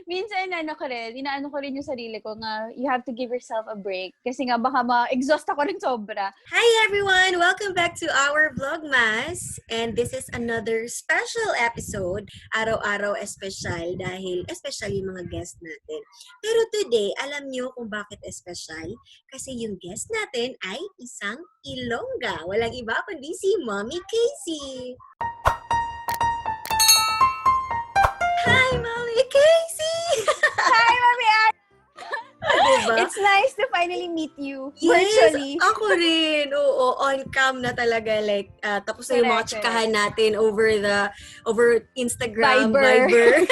Minsan, inaano ko rin yung sarili ko nga, you have to give yourself a break. Kasi nga, baka ma-exhaust ako rin sobra. Hi everyone! Welcome back to our Vlogmas. And this is another special episode. Araw-araw espesyal dahil espesyal yung mga guest natin. Pero today, alam nyo kung bakit espesyal? Kasi yung guest natin ay isang Ilongga. Walang iba kundi si Mommy Kacee. Hi, Mommy Kacee! Hi, Mami Ara! Diba? It's nice to finally meet you Yes, virtually. ako rin. Oo, on cam na talaga. Like, tapos na yung mga chikahan natin over Instagram, Viber.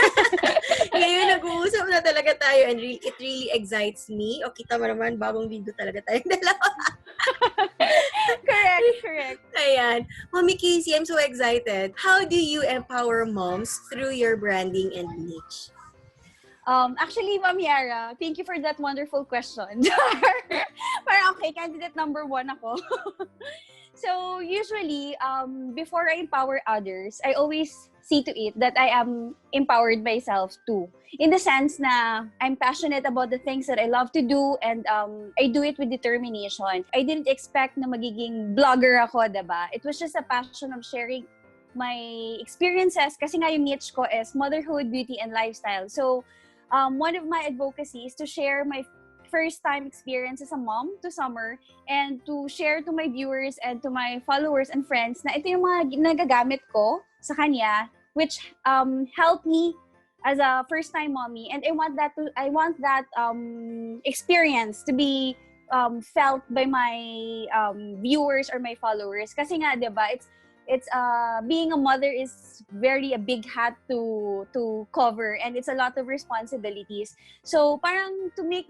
Ngayon, nag-uusap na talaga tayo and it really excites me. O, kita mo naman, bagong video talaga tayong dalawa. Correct. Ayan. Mommy Kacee, I'm so excited. How do you empower moms through your branding and niche? Actually, Mami Ara, thank you for that wonderful question. Parang okay, candidate number 1 ako. So, usually, before I empower others, I always see to it that I am empowered myself too. In the sense na I'm passionate about the things that I love to do and I do it with determination. I didn't expect na magiging blogger ako, diba? It was just a passion of sharing my experiences kasi nga yung niche ko is motherhood, beauty, and lifestyle. So, one of my advocacy is to share my first-time experience as a mom to Summer and to share to my viewers and to my followers and friends na ito yung mga nagagamit ko sa kanya which helped me as a first-time mommy, and I want that experience to be felt by my viewers or my followers kasi nga 'di ba it's being a mother is very a big hat to cover and it's a lot of responsibilities. So parang to make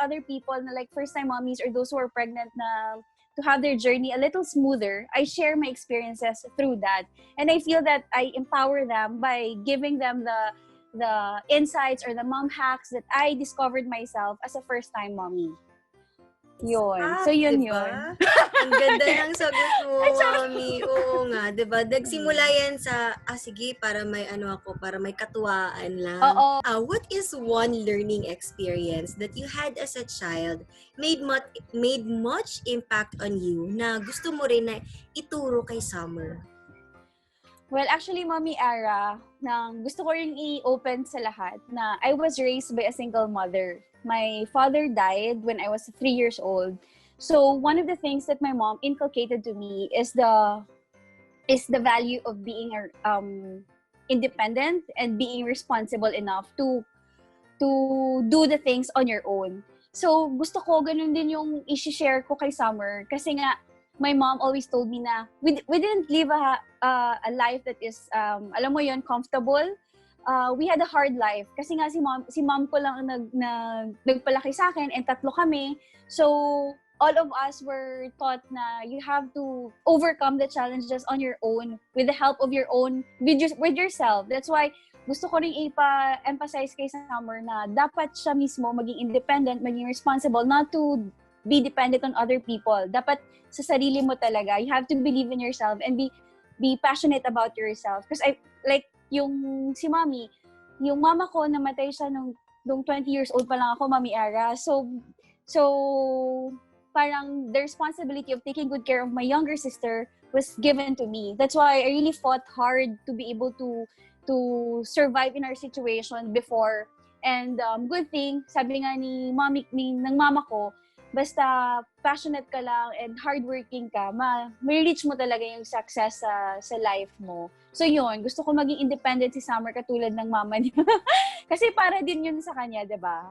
other people na like first time mommies or those who are pregnant na to have their journey a little smoother, I share my experiences through that. And I feel that I empower them by giving them the insights or the mom hacks that I discovered myself as a first time mommy. Yun. So, yun diba? yun. Ang ganda ng sagot mo, Mami. Oo nga, diba? Nagsimula yan sa, sige, para may para may katuwaan lang. Oo. What is one learning experience that you had as a child made much impact on you na gusto mo rin na ituro kay Summer? Well, actually, Mommy Ara, gusto ko rin i-open sa lahat na I was raised by a single mother. My father died when I was 3 years old. So one of the things that my mom inculcated to me is the value of being independent and being responsible enough to do the things on your own. So gusto ko ganun din yung i-share ko kay Summer kasi nga my mom always told me na we didn't live a life that is alam mo yon, comfortable. We had a hard life kasi nga si mom ko lang nagpalaki sa akin and 3 kami. So all of us were taught na you have to overcome the challenges on your own with the help of with yourself. That's why gusto ko rin ipa-emphasize kay Summer na dapat siya mismo maging independent, maging responsible, not to be dependent on other people. Dapat sa sarili mo talaga. You have to believe in yourself and be passionate about yourself. Because yung si Mommy, yung mama ko namatay siya nung 20 years old pa lang ako, Mommy Ara. So parang the responsibility of taking good care of my younger sister was given to me. That's why I really fought hard to be able to survive in our situation before. And good thing, sabi nga ng mama ko, basta passionate ka lang and hardworking ka, ma-reach mo talaga yung success sa life mo. So yun, gusto ko maging independent si Summer katulad ng mama niya. Kasi para din yun sa kanya, diba?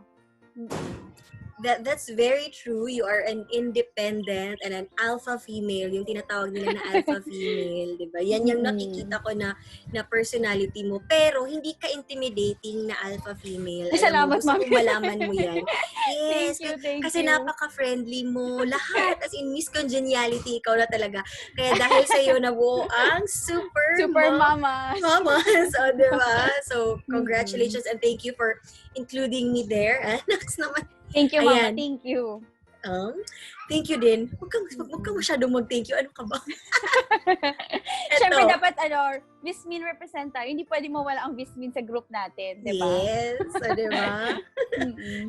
That's very true. You are an independent and an alpha female, yung tinatawag nila na alpha female, 'di ba? Yan yung nakikita ko na personality mo, pero hindi ka intimidating na alpha female. Salamat, Gusto ko malaman mo 'yan. Yes, thank kasi you. napaka-friendly mo. Lahat as in Ms Congeniality, ikaw na talaga. Kaya dahil sa iyo nabuo ang super mamas. So, 'di ba? So, congratulations and thank you for including me there. Next naman. Thank you, Mama. Ayan. Thank you. Thank you din. Huwag kang masyadong mag-thank you. Ano ka ba? Siyempre, Eto. dapat, Vismin represent tayo. Hindi pwede mawala ang Vismin sa group natin, di ba? Yes, di ba?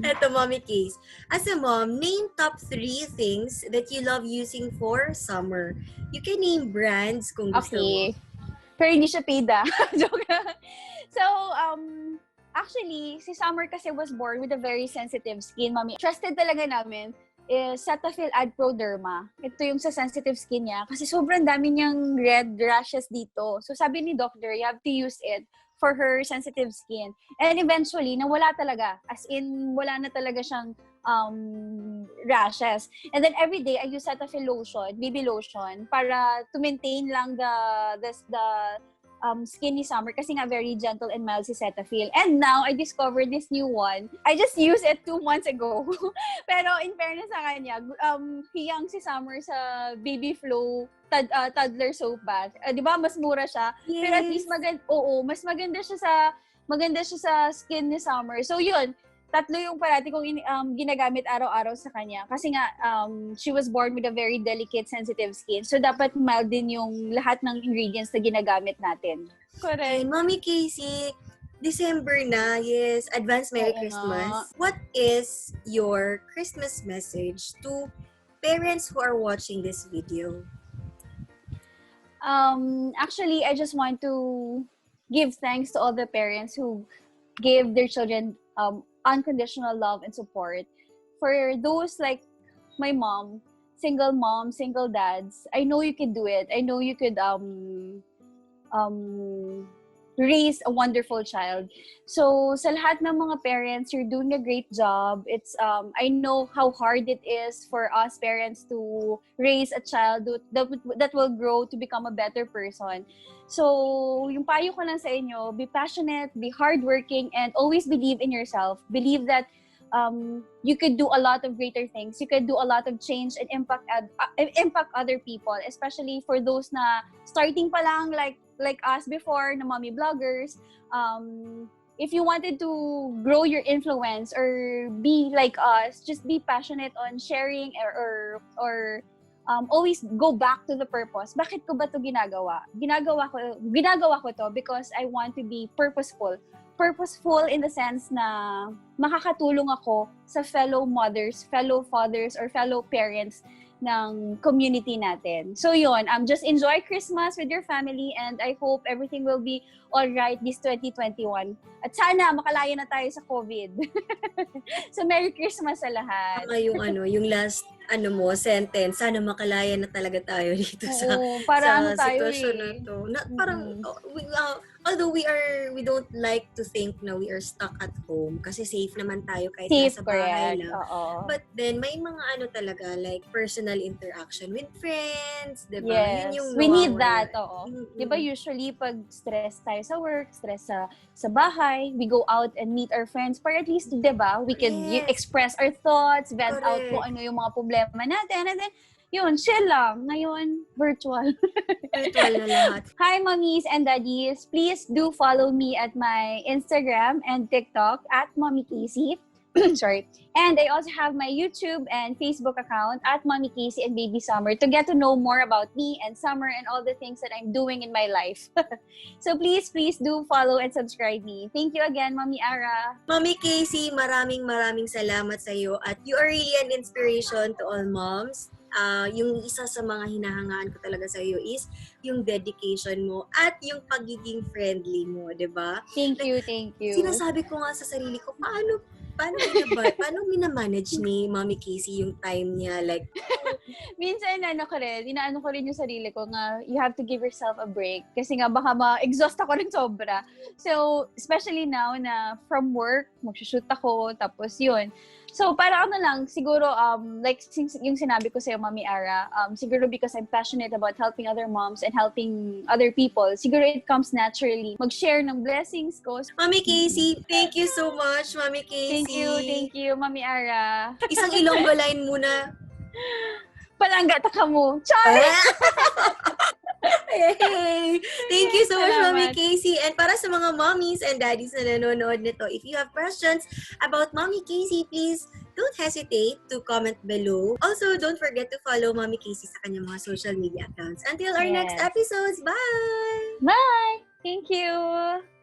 Eto, Mommy Case. As a mom, name top 3 things that you love using for summer. You can name brands kung gusto mo. Okay. Pero hindi siya paid, Joke. So, actually, si Summer kasi was born with a very sensitive skin, Mami. Trusted talaga namin is Cetaphil Adpro Derma. Ito yung sa sensitive skin niya. Kasi sobrang dami niyang red rashes dito. So, sabi ni doctor, you have to use it for her sensitive skin. And eventually, nawala talaga. As in, wala na talaga siyang rashes. And then every day I use Cetaphil lotion, baby lotion, para to maintain lang the skin ni Summer kasi nga very gentle and mild si Cetaphil. And now I discovered this new one. I just used it 2 months ago. Pero in fairness sa kanya, hiyang si Summer sa Baby Flow toddler soap bath. 'Di ba mas mura siya? Yes. Pero at least mas maganda siya sa skin ni Summer. So yun, 3 yung parati kong ginagamit araw-araw sa kanya. Kasi nga, she was born with a very delicate, sensitive skin. So, dapat mild din yung lahat ng ingredients na ginagamit natin. Correct. Mommy Casey, December na. Yes, advance Merry Christmas. What is your Christmas message to parents who are watching this video? Actually, I just want to give thanks to all the parents who give their children unconditional love and support. For those like my mom, single dads, I know you can do it. I know you could raise a wonderful child. So sa lahat ng mga parents, you're doing a great job. It's I know how hard it is for us parents to raise a child that will grow to become a better person. So, yung payo ko lang sa inyo, be passionate, be hardworking, and always believe in yourself. Believe that you could do a lot of greater things. You could do a lot of change and impact other people, especially for those na starting pa lang like us before, na mommy bloggers. If you wanted to grow your influence or be like us, just be passionate on sharing or always go back to the purpose. Bakit ko ba to ginagawa? Ginagawa ko to because I want to be purposeful. Purposeful in the sense na makakatulong ako sa fellow mothers, fellow fathers, or fellow parents ng community natin. So yun, just enjoy Christmas with your family and I hope everything will be all right this 2021. At sana makalaya na tayo sa COVID. So Merry Christmas sa lahat. Yung last sentence, sana makalaya na talaga tayo dito sa sitwasyon na to. Parang although we don't like to think na we are stuck at home kasi safe naman tayo kahit nasa bahay lang. But then may mga talaga like personal interaction with friends, 'di ba? Yes. Yun yung we need that, 'Di ba usually pag stress tayo sa work, stress sa bahay, we go out and meet our friends para at least, 'di ba, we can express our thoughts, vent out kung ano yung mga problema natin, and then yun, chill lang. Ngayon, virtual. Virtual na lahat. Hi, mommies and daddies. Please do follow me at my Instagram and TikTok at Mommy Kacee. Sorry. And I also have my YouTube and Facebook account at Mommy Kacee and Baby Summer to get to know more about me and Summer and all the things that I'm doing in my life. So please do follow and subscribe me. Thank you again, Mommy Ara. Mommy Kacee, maraming salamat sa iyo at you are really an inspiration to all moms. Yung isa sa mga hinahangaan ko talaga sa iyo is yung dedication mo at yung pagiging friendly mo, 'di ba? Thank you. Sinasabi ko nga sa sarili ko, paano minamanage ni Mommy Kacee yung time niya? Like, minsan, inaano ko rin yung sarili ko nga, you have to give yourself a break. Kasi nga, baka ma-exhaust ako rin sobra. So, especially now na from work, mag-shoot ako, tapos yun. So, para lang, siguro, like yung sinabi ko sa'yo, Mami Ara, siguro because I'm passionate about helping other moms and helping other people, siguro it comes naturally. Mag-share ng blessings ko. Mommy Kacee, thank you so much, Mommy Kacee. Thank you, Mami Ara. Isang Ilongga line muna. Palanggata ka mo. Char! Hey! Thank you so much, Mommy Kacee. And para sa mga mommies and daddies na nanonood nito, if you have questions about Mommy Kacee, please don't hesitate to comment below. Also, don't forget to follow Mommy Kacee sa kanyang mga social media accounts. Until our next Yes. episodes, bye! Bye! Thank you!